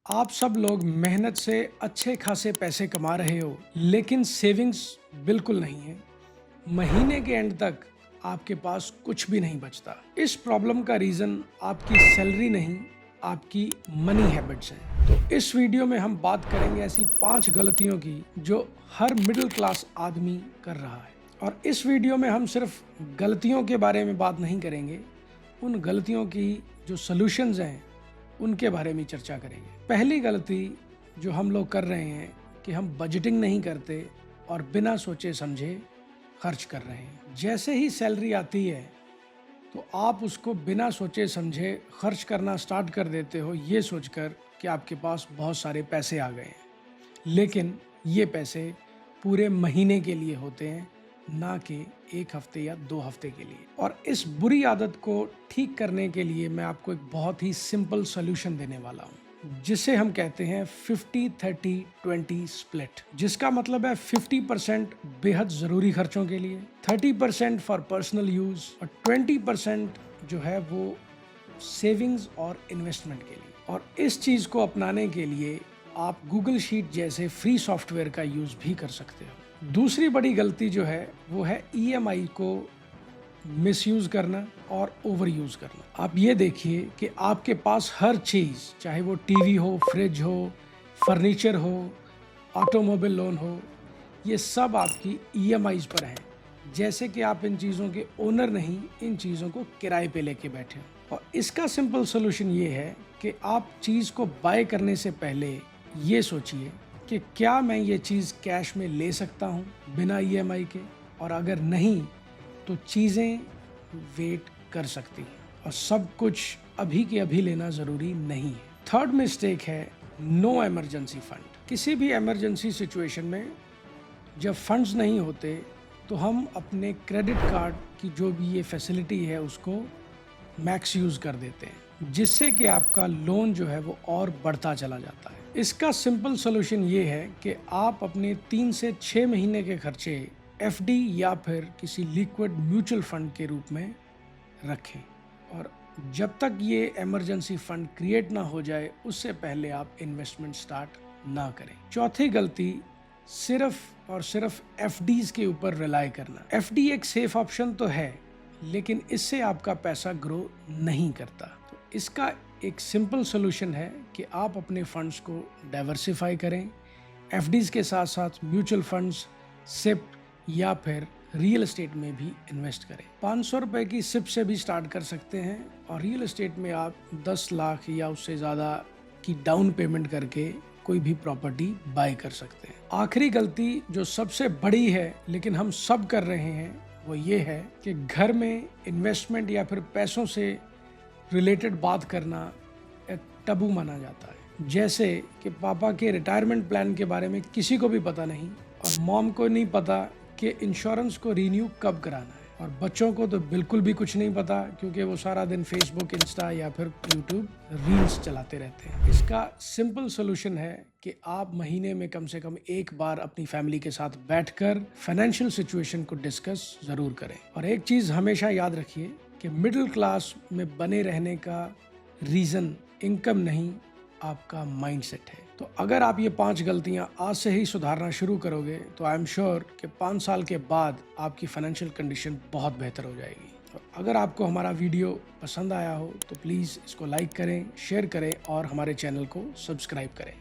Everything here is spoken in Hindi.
आप सब लोग मेहनत से अच्छे खासे पैसे कमा रहे हो, लेकिन सेविंग्स बिल्कुल नहीं है। महीने के एंड तक आपके पास कुछ भी नहीं बचता। इस प्रॉब्लम का रीजन आपकी सैलरी नहीं, आपकी मनी हैबिट्स हैं। तो इस वीडियो में हम बात करेंगे ऐसी 5 गलतियों की जो हर मिडिल क्लास आदमी कर रहा है। और इस वीडियो में हम सिर्फ गलतियों के बारे में बात नहीं करेंगे, उन गलतियों की जो सॉल्यूशंस हैं उनके बारे में चर्चा करेंगे। पहली गलती जो हम लोग कर रहे हैं कि हम बजटिंग नहीं करते और बिना सोचे समझे खर्च कर रहे हैं। जैसे ही सैलरी आती है तो आप उसको बिना सोचे समझे खर्च करना स्टार्ट कर देते हो, ये सोचकर कि आपके पास बहुत सारे पैसे आ गए हैं। लेकिन ये पैसे पूरे महीने के लिए होते हैं, ना कि 1 हफ्ते या 2 हफ्ते के लिए। और इस बुरी आदत को ठीक करने के लिए मैं आपको एक बहुत ही सिंपल सोल्यूशन देने वाला हूँ, जिसे हम कहते हैं 50-30-20 स्प्लिट, जिसका मतलब है 50% बेहद ज़रूरी खर्चों के लिए, 30% फॉर पर्सनल यूज़ और 20% जो है वो सेविंग्स और इन्वेस्टमेंट के लिए। और इस चीज़ को अपनाने के लिए आप गूगल शीट जैसे फ्री सॉफ्टवेयर का यूज़ भी कर सकते हो। दूसरी बड़ी गलती जो है वो है ईएमआई को मिसयूज़ करना और ओवर यूज़ करना। आप ये देखिए कि आपके पास हर चीज़, चाहे वो टीवी हो, फ्रिज हो, फर्नीचर हो, ऑटोमोबाइल लोन हो, ये सब आपकी ईएमआईज़ पर हैं। जैसे कि आप इन चीज़ों के ओनर नहीं, इन चीज़ों को किराए पे लेके बैठे हो। और इसका सिंपल सोल्यूशन ये है कि आप चीज़ को बाय करने से पहले ये सोचिए कि क्या मैं ये चीज़ कैश में ले सकता हूँ बिना ईएमआई के, और अगर नहीं तो चीज़ें वेट कर सकती हैं और सब कुछ अभी के अभी लेना ज़रूरी नहीं है। थर्ड मिस्टेक है नो इमरजेंसी फंड। किसी भी इमरजेंसी सिचुएशन में जब फंड्स नहीं होते तो हम अपने क्रेडिट कार्ड की जो भी ये फैसिलिटी है उसको मैक्स यूज़ कर देते हैं, जिससे कि आपका लोन जो है वो और बढ़ता चला जाता है। इसका सिंपल सोल्यूशन ये है कि आप अपने 3 से 6 महीने के खर्चे एफडी या फिर किसी लिक्विड म्यूचुअल फंड के रूप में रखें, और जब तक ये इमरजेंसी फंड क्रिएट ना हो जाए उससे पहले आप इन्वेस्टमेंट स्टार्ट ना करें। चौथी गलती सिर्फ और सिर्फ एफडीज के ऊपर रिलाई करना। एफडी एक सेफ ऑप्शन तो है, लेकिन इससे आपका पैसा ग्रो नहीं करता। तो इसका एक सिंपल सोल्यूशन है कि आप अपने फंड्स को डाइवर्सिफाई करें, एफडीज के साथ साथ म्यूचुअल फंड्स, सिप या फिर रियल एस्टेट में भी इन्वेस्ट करें। 500 रुपए की सिप से भी स्टार्ट कर सकते हैं और रियल एस्टेट में आप 10 लाख या उससे ज़्यादा की डाउन पेमेंट करके कोई भी प्रॉपर्टी बाय कर सकते हैं। आखिरी गलती जो सबसे बड़ी है लेकिन हम सब कर रहे हैं वो ये है कि घर में इन्वेस्टमेंट या फिर पैसों से रिलेटेड बात करना एक टबू माना जाता है। जैसे कि पापा के रिटायरमेंट प्लान के बारे में किसी को भी पता नहीं, और मॉम को नहीं पता कि इंश्योरेंस को रीन्यू कब कराना है, और बच्चों को तो बिल्कुल भी कुछ नहीं पता क्योंकि वो सारा दिन फेसबुक, इंस्टा या फिर यूट्यूब रील्स चलाते रहते हैं। इसका सिंपल सोल्यूशन है कि आप महीने में कम से कम एक बार अपनी फैमिली के साथ बैठकर फाइनेंशियल सिचुएशन को डिस्कस ज़रूर करें। और एक चीज़ हमेशा याद रखिए कि मिडिल क्लास में बने रहने का रीज़न इनकम नहीं, आपका माइंडसेट है। तो अगर आप ये 5 गलतियां आज से ही सुधारना शुरू करोगे तो आई एम श्योर कि 5 साल के बाद आपकी फाइनेंशियल कंडीशन बहुत बेहतर हो जाएगी। और अगर आपको हमारा वीडियो पसंद आया हो तो प्लीज़ इसको लाइक करें, शेयर करें और हमारे चैनल को सब्सक्राइब करें।